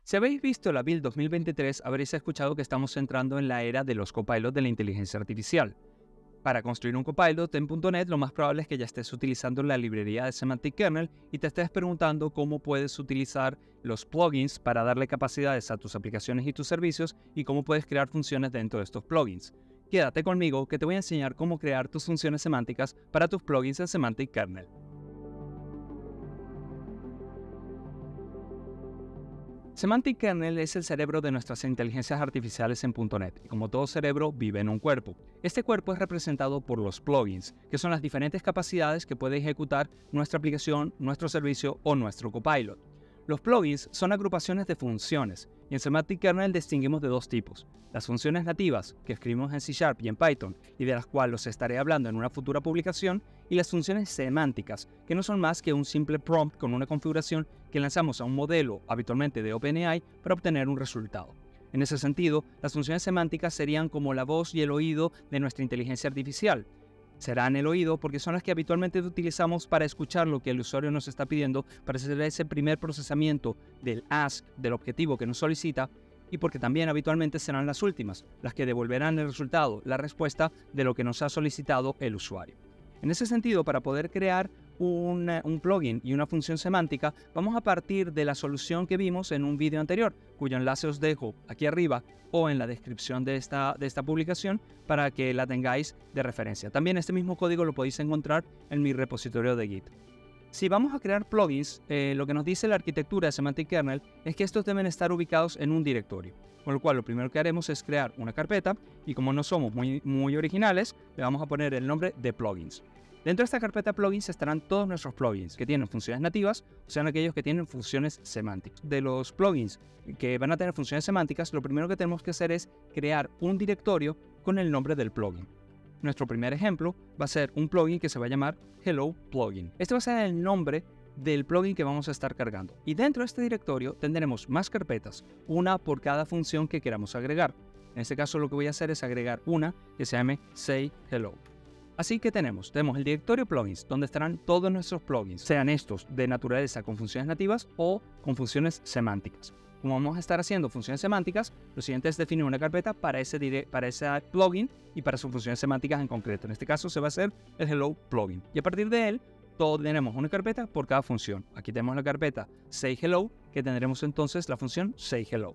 Si habéis visto la Build 2023, habréis escuchado que estamos entrando en la era de los copilots de la inteligencia artificial. Para construir un copilot en .NET, lo más probable es que ya estés utilizando la librería de Semantic Kernel y te estés preguntando cómo puedes utilizar los plugins para darle capacidades a tus aplicaciones y tus servicios y cómo puedes crear funciones dentro de estos plugins. Quédate conmigo que te voy a enseñar cómo crear tus funciones semánticas para tus plugins en Semantic Kernel. Semantic Kernel es el cerebro de nuestras inteligencias artificiales en .NET y como todo cerebro vive en un cuerpo. Este cuerpo es representado por los plugins, que son las diferentes capacidades que puede ejecutar nuestra aplicación, nuestro servicio o nuestro copilot. Los plugins son agrupaciones de funciones y en Semantic Kernel distinguimos de dos tipos. Las funciones nativas, que escribimos en C# y en Python y de las cuales os estaré hablando en una futura publicación, y las funciones semánticas, que no son más que un simple prompt con una configuración que lanzamos a un modelo, habitualmente de OpenAI, para obtener un resultado. En ese sentido, las funciones semánticas serían como la voz y el oído de nuestra inteligencia artificial. Serán el oído porque son las que habitualmente utilizamos para escuchar lo que el usuario nos está pidiendo para hacer ese primer procesamiento del ask, del objetivo que nos solicita, y porque también habitualmente serán las últimas, las que devolverán el resultado, la respuesta de lo que nos ha solicitado el usuario. En ese sentido, para poder crear un plugin y una función semántica, vamos a partir de la solución que vimos en un vídeo anterior, cuyo enlace os dejo aquí arriba o en la descripción de esta publicación para que la tengáis de referencia. También este mismo código lo podéis encontrar en mi repositorio de Git. Si vamos a crear plugins, lo que nos dice la arquitectura de Semantic Kernel es que estos deben estar ubicados en un directorio. Con lo cual, lo primero que haremos es crear una carpeta y como no somos muy originales, le vamos a poner el nombre de plugins. Dentro de esta carpeta de plugins estarán todos nuestros plugins que tienen funciones nativas, o sean aquellos que tienen funciones semánticas. De los plugins que van a tener funciones semánticas, lo primero que tenemos que hacer es crear un directorio con el nombre del plugin. Nuestro primer ejemplo va a ser un plugin que se va a llamar Hello Plugin. Este va a ser el nombre del plugin que vamos a estar cargando. Y dentro de este directorio tendremos más carpetas, una por cada función que queramos agregar. En este caso lo que voy a hacer es agregar una que se llame Say Hello. Así que tenemos el directorio plugins, donde estarán todos nuestros plugins, sean estos de naturaleza con funciones nativas o con funciones semánticas. Como vamos a estar haciendo funciones semánticas, lo siguiente es definir una carpeta para ese plugin y para sus funciones semánticas en concreto. En este caso se va a hacer el Hello Plugin. Y a partir de él, tenemos una carpeta por cada función. Aquí tenemos la carpeta Say Hello, que tendremos entonces la función Say Hello.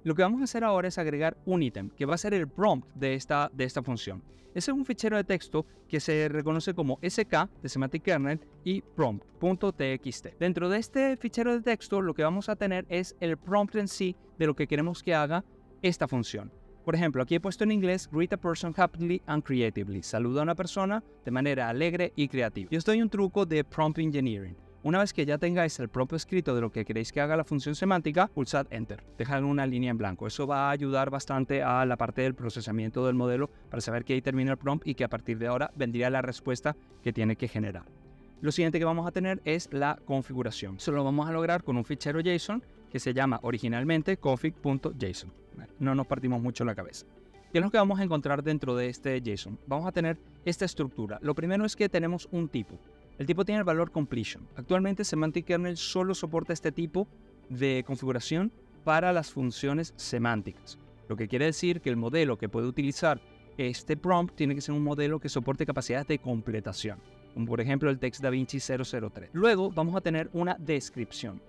Lo que vamos a hacer ahora es agregar un ítem, que va a ser el prompt de esta función. Ese es un fichero de texto que se reconoce como SK de Semantic Kernel y prompt.txt. Dentro de este fichero de texto, lo que vamos a tener es el prompt en sí de lo que queremos que haga esta función. Por ejemplo, aquí he puesto en inglés Greet a person happily and creatively. Saluda a una persona de manera alegre y creativa. Yo os doy un truco de prompt engineering. Una vez que ya tengáis el prompt escrito de lo que queréis que haga la función semántica, pulsad Enter. Dejad una línea en blanco. Eso va a ayudar bastante a la parte del procesamiento del modelo para saber que ahí termina el prompt y que a partir de ahora vendría la respuesta que tiene que generar. Lo siguiente que vamos a tener es la configuración. Eso lo vamos a lograr con un fichero JSON que se llama originalmente config.json. No nos partimos mucho la cabeza. ¿Qué es lo que vamos a encontrar dentro de este JSON? Vamos a tener esta estructura. Lo primero es que tenemos un tipo. El tipo tiene el valor completion. Actualmente Semantic Kernel solo soporta este tipo de configuración para las funciones semánticas. Lo que quiere decir que el modelo que puede utilizar este prompt tiene que ser un modelo que soporte capacidades de completación, como por ejemplo el Text DaVinci 003. Luego vamos a tener una descripción.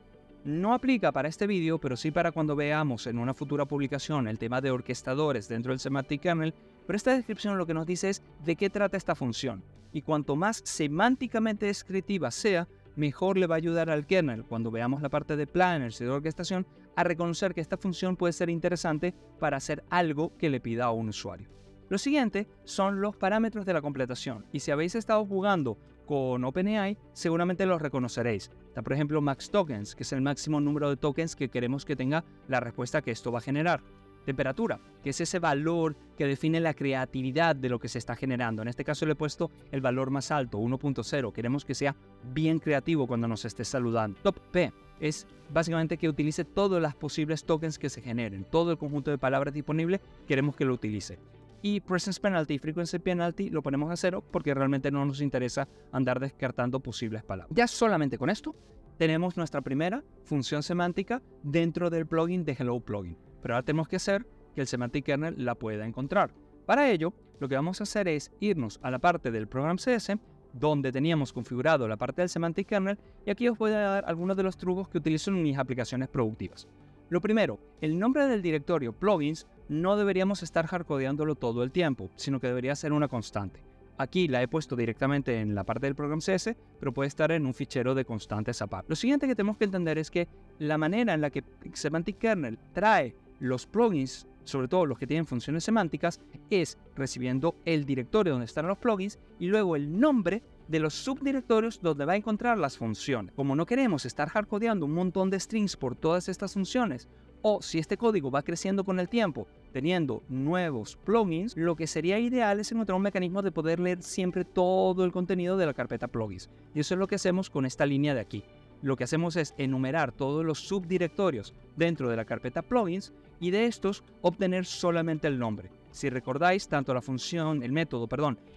No aplica para este vídeo, pero sí para cuando veamos en una futura publicación el tema de orquestadores dentro del Semantic Kernel, pero esta descripción lo que nos dice es de qué trata esta función. Y cuanto más semánticamente descriptiva sea, mejor le va a ayudar al kernel, cuando veamos la parte de planners y de orquestación, a reconocer que esta función puede ser interesante para hacer algo que le pida a un usuario. Lo siguiente son los parámetros de la completación, y si habéis estado jugando con OpenAI, seguramente los reconoceréis. Está por ejemplo max tokens, que es el máximo número de tokens que queremos que tenga la respuesta que esto va a generar. Temperatura, que es ese valor que define la creatividad de lo que se está generando. En este caso le he puesto el valor más alto, 1.0. Queremos que sea bien creativo cuando nos esté saludando. Top P es básicamente que utilice todas las posibles tokens que se generen. Todo el conjunto de palabras disponible queremos que lo utilice. Y Presence Penalty y Frequency Penalty lo ponemos a 0 porque realmente no nos interesa andar descartando posibles palabras. Ya solamente con esto tenemos nuestra primera función semántica dentro del plugin de Hello Plugin. Pero ahora tenemos que hacer que el Semantic Kernel la pueda encontrar. Para ello, lo que vamos a hacer es irnos a la parte del Program CS, donde teníamos configurado la parte del Semantic Kernel, y aquí os voy a dar algunos de los trucos que utilizo en mis aplicaciones productivas. Lo primero, el nombre del directorio plugins no deberíamos estar hardcodeándolo todo el tiempo, sino que debería ser una constante. Aquí la he puesto directamente en la parte del Program CS, pero puede estar en un fichero de constantes aparte. Lo siguiente que tenemos que entender es que la manera en la que Semantic Kernel trae los plugins, sobre todo los que tienen funciones semánticas, es recibiendo el directorio donde están los plugins y luego el nombre de los subdirectorios donde va a encontrar las funciones. Como no queremos estar hardcodeando un montón de strings por todas estas funciones, o si este código va creciendo con el tiempo, teniendo nuevos plugins, lo que sería ideal es encontrar un mecanismo de poder leer siempre todo el contenido de la carpeta plugins. Y eso es lo que hacemos con esta línea de aquí. Lo que hacemos es enumerar todos los subdirectorios dentro de la carpeta plugins y de estos obtener solamente el nombre. Si recordáis, tanto la función, el método,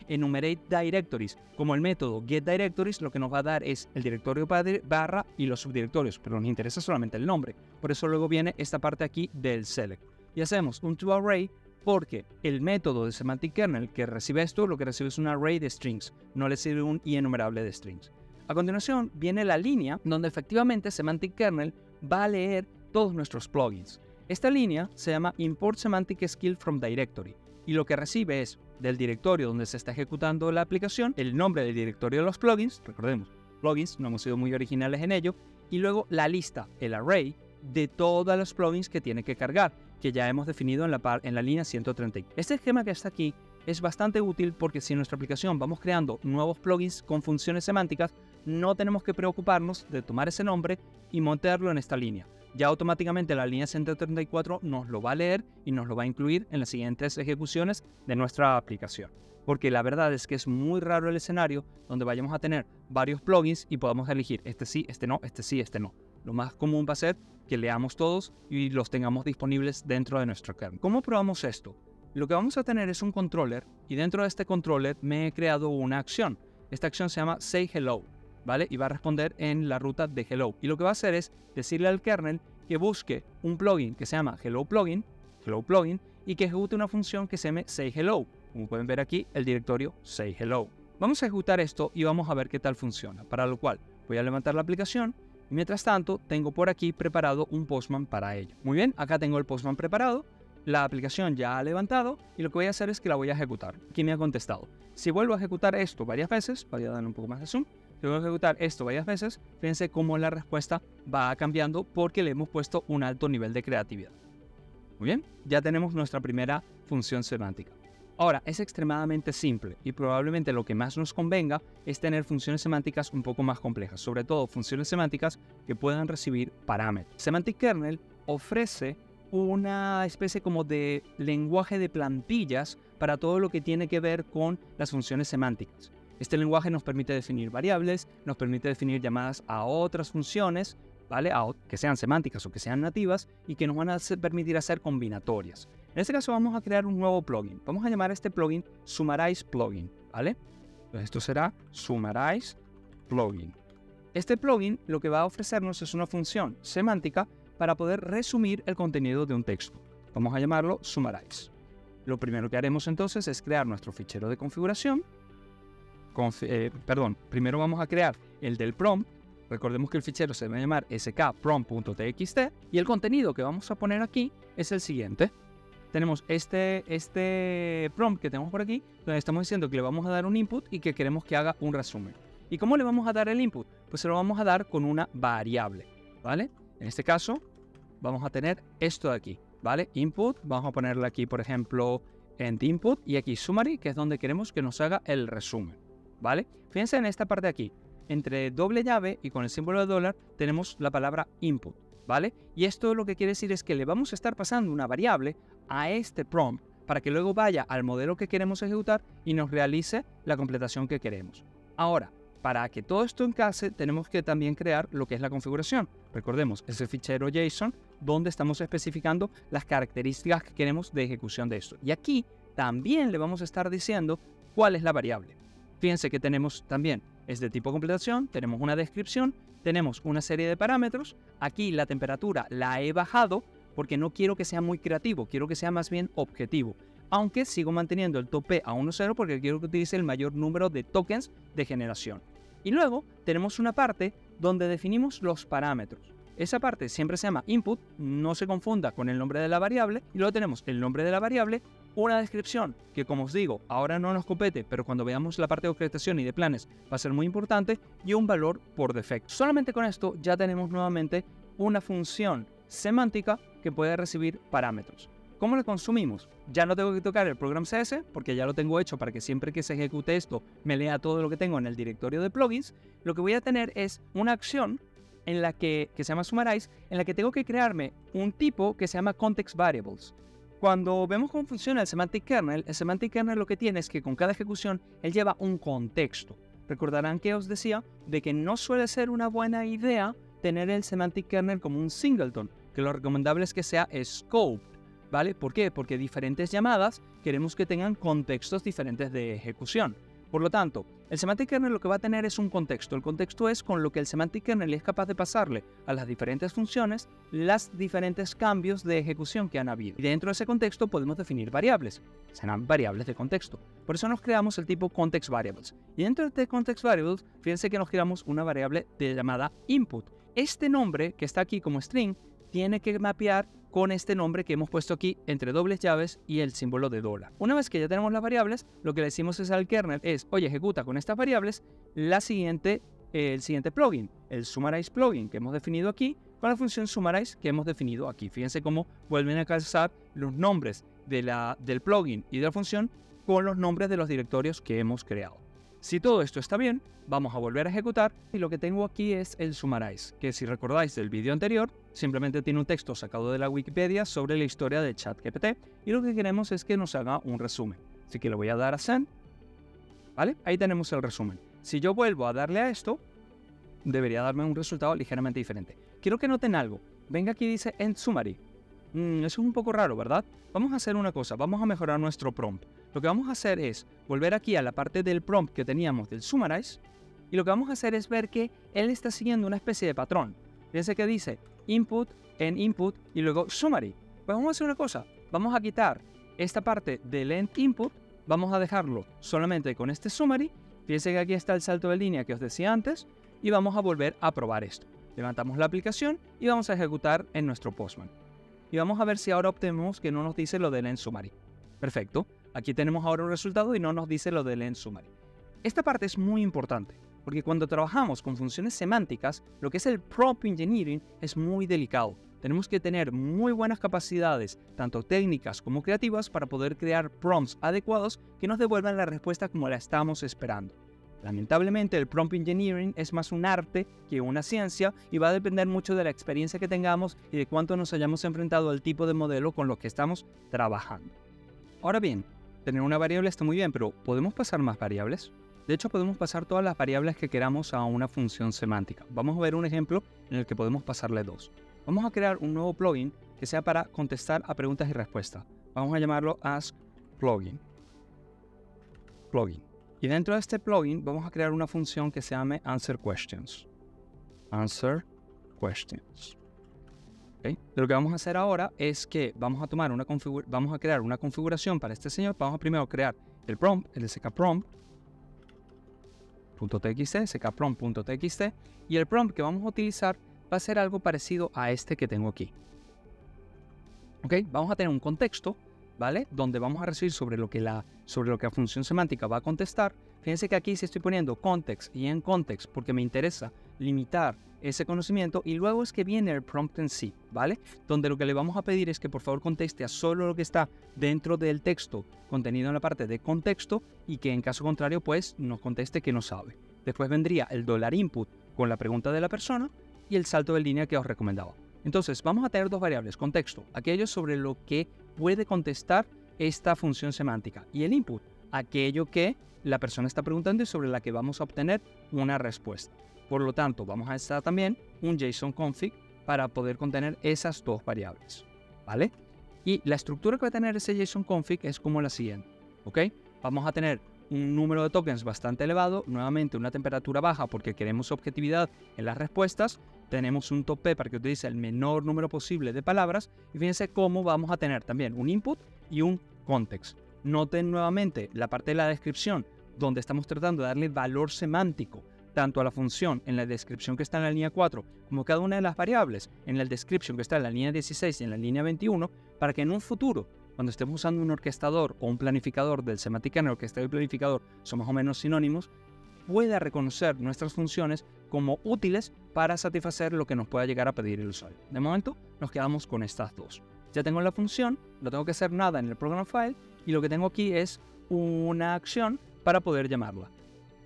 enumerate directories como el método get directories, lo que nos va a dar es el directorio barra y los subdirectorios, pero nos interesa solamente el nombre. Por eso luego viene esta parte aquí del select. Y hacemos un toArray porque el método de Semantic Kernel que recibe esto, lo que recibe es un array de strings, no le sirve un enumerable de strings. A continuación viene la línea donde efectivamente Semantic Kernel va a leer todos nuestros plugins. Esta línea se llama Import Semantic Skill from Directory y lo que recibe es del directorio donde se está ejecutando la aplicación, el nombre del directorio de los plugins, recordemos, plugins, no hemos sido muy originales en ello, y luego la lista, el array de todos los plugins que tiene que cargar, que ya hemos definido en la línea 130. Este esquema que está aquí es bastante útil porque si en nuestra aplicación vamos creando nuevos plugins con funciones semánticas, no tenemos que preocuparnos de tomar ese nombre y montarlo en esta línea. Ya automáticamente la línea 134 nos lo va a leer y nos lo va a incluir en las siguientes ejecuciones de nuestra aplicación. Porque la verdad es que es muy raro el escenario donde vayamos a tener varios plugins y podamos elegir este sí, este no, este sí, este no. Lo más común va a ser que leamos todos y los tengamos disponibles dentro de nuestro kernel. ¿Cómo probamos esto? Lo que vamos a tener es un controller y dentro de este controller me he creado una acción. Esta acción se llama say hello, ¿vale? Y va a responder en la ruta de hello. Y lo que va a hacer es decirle al kernel que busque un plugin que se llama hello plugin, y que ejecute una función que se llame say hello. Como pueden ver aquí, el directorio say hello. Vamos a ejecutar esto y vamos a ver qué tal funciona. Para lo cual voy a levantar la aplicación y mientras tanto tengo por aquí preparado un Postman para ello. Muy bien, acá tengo el Postman preparado. La aplicación ya ha levantado y lo que voy a hacer es que la voy a ejecutar. Aquí me ha contestado. Si vuelvo a ejecutar esto varias veces, voy a darle un poco más de zoom. Si vuelvo a ejecutar esto varias veces, fíjense cómo la respuesta va cambiando porque le hemos puesto un alto nivel de creatividad. Muy bien, ya tenemos nuestra primera función semántica. Ahora, es extremadamente simple y probablemente lo que más nos convenga es tener funciones semánticas un poco más complejas, sobre todo funciones semánticas que puedan recibir parámetros. Semantic Kernel ofrece una especie como de lenguaje de plantillas para todo lo que tiene que ver con las funciones semánticas. Este lenguaje nos permite definir variables, nos permite definir llamadas a otras funciones, ¿vale? Que sean semánticas o que sean nativas y que nos van a permitir hacer combinatorias. En este caso vamos a crear un nuevo plugin. Vamos a llamar a este plugin Summarize Plugin, ¿vale? Entonces esto será Summarize Plugin. Este plugin lo que va a ofrecernos es una función semántica para poder resumir el contenido de un texto. Vamos a llamarlo Summarize. Lo primero que haremos entonces es crear nuestro fichero de configuración. Primero vamos a crear el del prompt. Recordemos que el fichero se va a llamar skprompt.txt y el contenido que vamos a poner aquí es el siguiente. Tenemos este prompt que tenemos por aquí, donde estamos diciendo que le vamos a dar un input y que queremos que haga un resumen. ¿Y cómo le vamos a dar el input? Pues se lo vamos a dar con una variable, ¿vale? En este caso, vamos a tener esto de aquí, ¿vale? Input, vamos a ponerle aquí, por ejemplo, end input y aquí summary, que es donde queremos que nos haga el resumen, ¿vale? Fíjense en esta parte de aquí. Entre doble llave y con el símbolo de dólar tenemos la palabra input, ¿vale? Y esto lo que quiere decir es que le vamos a estar pasando una variable a este prompt para que luego vaya al modelo que queremos ejecutar y nos realice la completación que queremos. Ahora, para que todo esto encase, tenemos que también crear lo que es la configuración. Recordemos, ese fichero JSON donde estamos especificando las características que queremos de ejecución de esto. Y aquí también le vamos a estar diciendo cuál es la variable. Fíjense que tenemos también es de tipo completación, tenemos una descripción, tenemos una serie de parámetros. Aquí la temperatura la he bajado porque no quiero que sea muy creativo, quiero que sea más bien objetivo. Aunque sigo manteniendo el tope a 1.0 porque quiero que utilice el mayor número de tokens de generación. Y luego tenemos una parte donde definimos los parámetros. Esa parte siempre se llama input, no se confunda con el nombre de la variable. Y luego tenemos el nombre de la variable, una descripción que, como os digo, ahora no nos compete, pero cuando veamos la parte de orquestación y de planes va a ser muy importante, y un valor por defecto. Solamente con esto ya tenemos nuevamente una función semántica que puede recibir parámetros. ¿Cómo lo consumimos? Ya no tengo que tocar el program CS porque ya lo tengo hecho para que siempre que se ejecute esto me lea todo lo que tengo en el directorio de plugins. Lo que voy a tener es una acción en la que se llama summarize, en la que tengo que crearme un tipo que se llama context variables. Cuando vemos cómo funciona el semantic kernel lo que tiene es que con cada ejecución él lleva un contexto. Recordarán que os decía de que no suele ser una buena idea tener el semantic kernel como un singleton, que lo recomendable es que sea scoped, ¿vale? ¿Por qué? Porque diferentes llamadas queremos que tengan contextos diferentes de ejecución. Por lo tanto, el semantic kernel lo que va a tener es un contexto. El contexto es con lo que el semantic kernel es capaz de pasarle a las diferentes funciones los diferentes cambios de ejecución que han habido. Y dentro de ese contexto podemos definir variables. Serán variables de contexto. Por eso nos creamos el tipo context variables. Y dentro de este context variables, fíjense que nos creamos una variable llamada input. Este nombre que está aquí como string tiene que mapear con este nombre que hemos puesto aquí entre dobles llaves y el símbolo de $. Una vez que ya tenemos las variables, lo que le decimos al kernel es, oye, ejecuta con estas variables el siguiente plugin, el summarize plugin que hemos definido aquí, con la función summarize que hemos definido aquí. Fíjense cómo vuelven a calzar los nombres del plugin y de la función con los nombres de los directorios que hemos creado. Si todo esto está bien, vamos a volver a ejecutar y lo que tengo aquí es el summarize, que si recordáis del vídeo anterior, simplemente tiene un texto sacado de la Wikipedia sobre la historia de ChatGPT y lo que queremos es que nos haga un resumen. Así que le voy a dar a send, ¿vale? Ahí tenemos el resumen. Si yo vuelvo a darle a esto, debería darme un resultado ligeramente diferente. Quiero que noten algo. Venga, aquí dice end summary. Eso es un poco raro, ¿verdad? Vamos a hacer una cosa, vamos a mejorar nuestro prompt. Lo que vamos a hacer es volver aquí a la parte del prompt que teníamos del summarize y lo que vamos a hacer es ver que él está siguiendo una especie de patrón. Fíjense que dice input, end input y luego summary. Pues vamos a hacer una cosa, vamos a quitar esta parte del end input, vamos a dejarlo solamente con este summary. Fíjense que aquí está el salto de línea que os decía antes y vamos a volver a probar esto. Levantamos la aplicación y vamos a ejecutar en nuestro Postman. Y vamos a ver si ahora obtenemos que no nos dice lo del end summary. Perfecto. Aquí tenemos ahora un resultado y no nos dice lo del end summary. Esta parte es muy importante, porque cuando trabajamos con funciones semánticas, lo que es el prompt engineering es muy delicado. Tenemos que tener muy buenas capacidades, tanto técnicas como creativas, para poder crear prompts adecuados que nos devuelvan la respuesta como la estamos esperando. Lamentablemente, el prompt engineering es más un arte que una ciencia y va a depender mucho de la experiencia que tengamos y de cuánto nos hayamos enfrentado al tipo de modelo con lo que estamos trabajando. Ahora bien, tener una variable está muy bien, pero ¿podemos pasar más variables? De hecho, podemos pasar todas las variables que queramos a una función semántica. Vamos a ver un ejemplo en el que podemos pasarle dos. Vamos a crear un nuevo plugin que sea para contestar a preguntas y respuestas. Vamos a llamarlo Ask Plugin. Y dentro de este plugin vamos a crear una función que se llame Answer Questions. Answer Questions. ¿Okay? Lo que vamos a hacer ahora es que vamos a crear una configuración para este señor. Vamos a primero crear el prompt, el skprompt.txt, y el prompt que vamos a utilizar va a ser algo parecido a este que tengo aquí. ¿Okay? Vamos a tener un contexto, ¿vale? Donde vamos a recibir sobre lo que la función semántica va a contestar. Fíjense que aquí sí estoy poniendo context y en context porque me interesa limitar ese conocimiento, y luego es que viene el prompt en sí, ¿vale? Donde lo que le vamos a pedir es que por favor conteste a solo lo que está dentro del texto contenido en la parte de contexto y que en caso contrario pues nos conteste que no sabe. Después vendría el $input con la pregunta de la persona y el salto de línea que os recomendaba. Entonces vamos a tener dos variables, contexto, aquello sobre lo que puede contestar esta función semántica, y el input, aquello que la persona está preguntando y sobre la que vamos a obtener una respuesta. Por lo tanto, vamos a necesitar también un JSON config para poder contener esas dos variables, ¿vale? Y la estructura que va a tener ese JSON config es como la siguiente, ¿ok? Vamos a tener un número de tokens bastante elevado, nuevamente una temperatura baja porque queremos objetividad en las respuestas, tenemos un tope para que utilice el menor número posible de palabras y fíjense cómo vamos a tener también un input y un context. Noten nuevamente la parte de la descripción donde estamos tratando de darle valor semántico tanto a la función en la descripción que está en la línea 4 como cada una de las variables en la description que está en la línea 16 y en la línea 21 para que en un futuro, cuando estemos usando un orquestador o un planificador del Semantic Kernel, orquestador y planificador son más o menos sinónimos, pueda reconocer nuestras funciones como útiles para satisfacer lo que nos pueda llegar a pedir el usuario. De momento nos quedamos con estas dos. Ya tengo la función, no tengo que hacer nada en el program file y lo que tengo aquí es una acción para poder llamarla,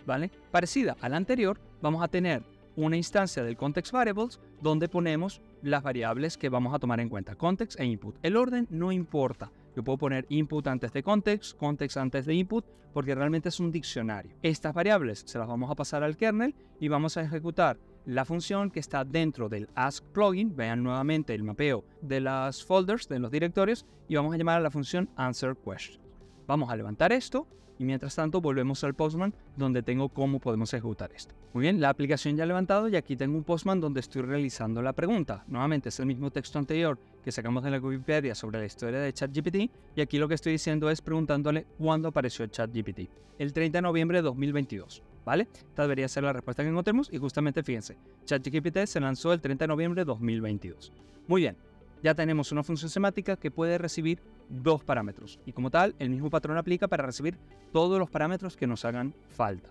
¿vale? Parecida a la anterior, vamos a tener una instancia del context variables donde ponemos las variables que vamos a tomar en cuenta, context e input. El orden no importa. Yo puedo poner input antes de context, context antes de input, porque realmente es un diccionario. Estas variables se las vamos a pasar al kernel y vamos a ejecutar la función que está dentro del ask plugin. Vean nuevamente el mapeo de las folders, de los directorios, y vamos a llamar a la función answer question. Vamos a levantar esto y mientras tanto volvemos al Postman donde tengo cómo podemos ejecutar esto. Muy bien, la aplicación ya ha levantado y aquí tengo un Postman donde estoy realizando la pregunta. Nuevamente es el mismo texto anterior que sacamos de la Wikipedia sobre la historia de ChatGPT y aquí lo que estoy diciendo es preguntándole cuándo apareció ChatGPT. El 30 de noviembre de 2022, ¿vale? Esta debería ser la respuesta que encontremos y justamente fíjense, ChatGPT se lanzó el 30 de noviembre de 2022. Muy bien. Ya tenemos una función semántica que puede recibir dos parámetros y como tal el mismo patrón aplica para recibir todos los parámetros que nos hagan falta.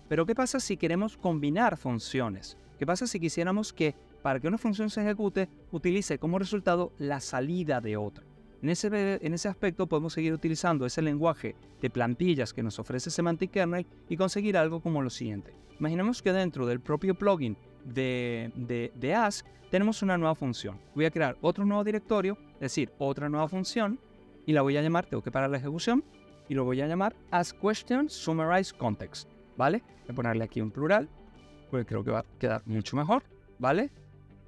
Pero ¿qué pasa si queremos combinar funciones? ¿Qué pasa si quisiéramos que para que una función se ejecute utilice como resultado la salida de otra? En ese aspecto podemos seguir utilizando ese lenguaje de plantillas que nos ofrece Semantic Kernel y conseguir algo como lo siguiente. Imaginemos que dentro del propio plugin de Ask tenemos una nueva función. Voy a crear otro nuevo directorio, es decir, otra nueva función y la voy a llamar, tengo que parar la ejecución y lo voy a llamar Ask Question Summarize Context, ¿vale? Voy a ponerle aquí un plural, porque creo que va a quedar mucho mejor, ¿vale?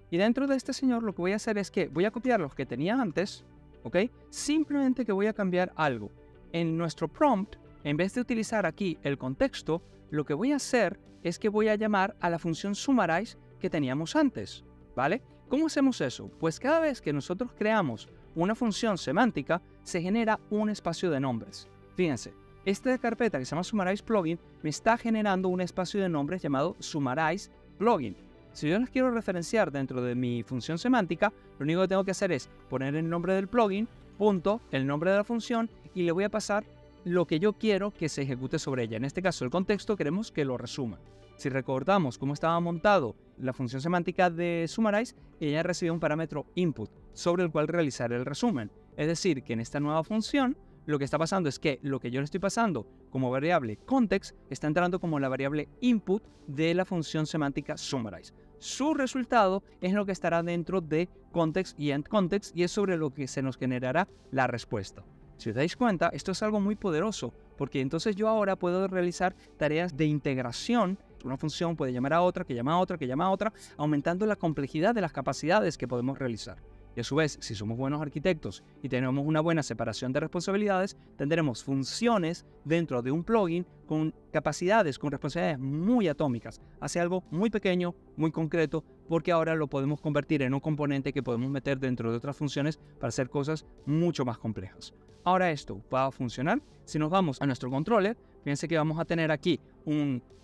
Y dentro de este señor lo que voy a hacer es que voy a copiar los que tenía antes, ¿ok? Simplemente que voy a cambiar algo. En nuestro prompt, en vez de utilizar aquí el contexto, lo que voy a hacer es que voy a llamar a la función summarize que teníamos antes, ¿vale? ¿Cómo hacemos eso? Pues cada vez que nosotros creamos una función semántica, se genera un espacio de nombres. Fíjense, esta carpeta que se llama Summarize Plugin me está generando un espacio de nombres llamado Summarize Plugin. Si yo los quiero referenciar dentro de mi función semántica, lo único que tengo que hacer es poner el nombre del plugin, punto, el nombre de la función y le voy a pasar lo que yo quiero que se ejecute sobre ella. En este caso, el contexto queremos que lo resuma. Si recordamos cómo estaba montado la función semántica de Summarize, ella recibe un parámetro input sobre el cual realizar el resumen. Es decir, que en esta nueva función lo que está pasando es que lo que yo le estoy pasando como variable context está entrando como la variable input de la función semántica Summarize. Su resultado es lo que estará dentro de context y end context y es sobre lo que se nos generará la respuesta. Si os dais cuenta, esto es algo muy poderoso porque entonces yo ahora puedo realizar tareas de integración. Una función puede llamar a otra, que llama a otra, que llama a otra, aumentando la complejidad de las capacidades que podemos realizar. Y a su vez, si somos buenos arquitectos y tenemos una buena separación de responsabilidades, tendremos funciones dentro de un plugin con capacidades, con responsabilidades muy atómicas. Hace algo muy pequeño, muy concreto, porque ahora lo podemos convertir en un componente que podemos meter dentro de otras funciones para hacer cosas mucho más complejas. Ahora esto va a funcionar. Si nos vamos a nuestro controller, fíjense que vamos a tener aquí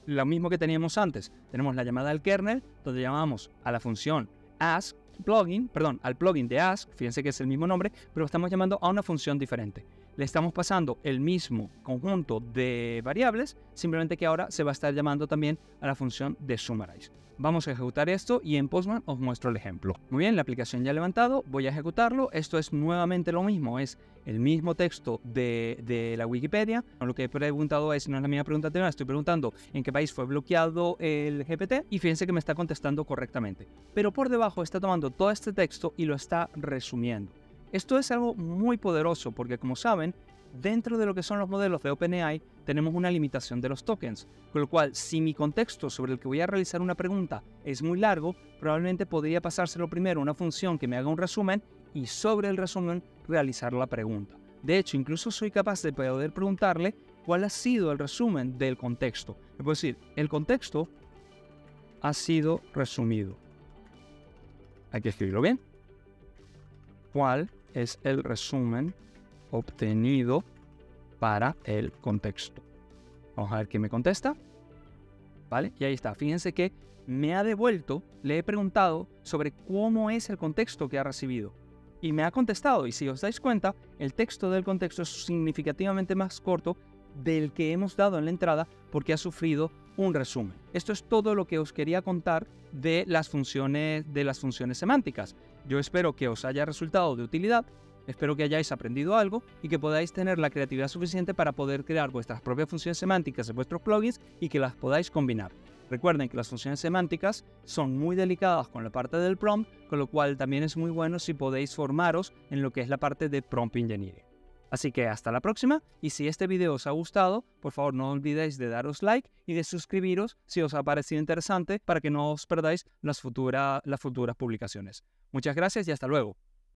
lo mismo que teníamos antes. Tenemos la llamada al kernel, donde llamamos a la función ask plugin, perdón, al plugin de ask, fíjense que es el mismo nombre, pero estamos llamando a una función diferente. Le estamos pasando el mismo conjunto de variables, simplemente que ahora se va a estar llamando también a la función de summarize. Vamos a ejecutar esto y en Postman os muestro el ejemplo. Muy bien, la aplicación ya ha levantado, voy a ejecutarlo. Esto es nuevamente lo mismo, es el mismo texto de la Wikipedia. Lo que he preguntado es, no es la misma pregunta anterior, estoy preguntando en qué país fue bloqueado el GPT y fíjense que me está contestando correctamente. Pero por debajo está tomando todo este texto y lo está resumiendo. Esto es algo muy poderoso porque, como saben, dentro de lo que son los modelos de OpenAI tenemos una limitación de los tokens, con lo cual si mi contexto sobre el que voy a realizar una pregunta es muy largo, probablemente podría pasárselo primero a una función que me haga un resumen y sobre el resumen realizar la pregunta. De hecho, incluso soy capaz de poder preguntarle cuál ha sido el resumen del contexto. Es decir, el contexto ha sido resumido. Hay que escribirlo bien. ¿Cuál es el resumen obtenido para el contexto? Vamos a ver qué me contesta. ¿Vale? Y ahí está. Fíjense que me ha devuelto, le he preguntado sobre cómo es el contexto que ha recibido. Y me ha contestado. Y si os dais cuenta, el texto del contexto es significativamente más corto del que hemos dado en la entrada porque ha sufrido un resumen. Esto es todo lo que os quería contar de las funciones semánticas. Yo espero que os haya resultado de utilidad, espero que hayáis aprendido algo y que podáis tener la creatividad suficiente para poder crear vuestras propias funciones semánticas en vuestros plugins y que las podáis combinar. Recuerden que las funciones semánticas son muy delicadas con la parte del prompt, con lo cual también es muy bueno si podéis formaros en lo que es la parte de prompt engineering. Así que hasta la próxima, y si este video os ha gustado, por favor no olvidéis de daros like y de suscribiros si os ha parecido interesante para que no os perdáis las futuras publicaciones. Muchas gracias y hasta luego.